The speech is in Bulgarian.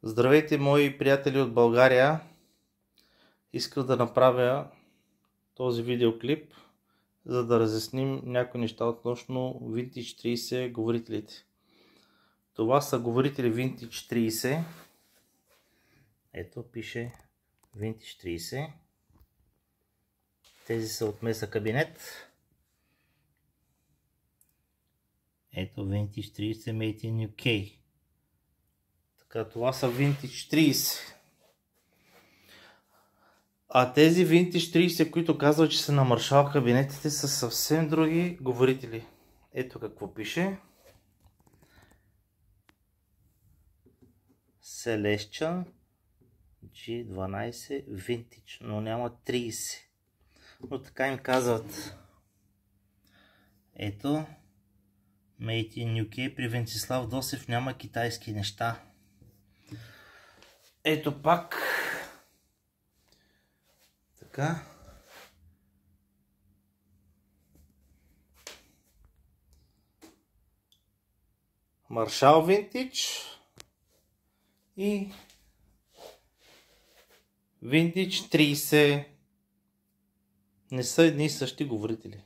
Здравейте, мои приятели от България! Искам да направя този видеоклип, за да разясним някои неща относно Vintage 30 говорителите. Това са говорители Vintage 30. Ето, пише Vintage 30. Тези са от Mesa кабинет. Ето Vintage 30 Made in UK. Така, това са Vintage 30. А тези Vintage 30, които казват, че са на Marshall кабинетите, са съвсем други говорители. Ето какво пише. Celestion G12 Vintage, но няма 30. Но така им казват. Ето. Made in UK, при Венцислав Досев няма китайски неща. Ето пак. Така. Marshall Vintage и Vintage 30. Не са едни и същи говорители.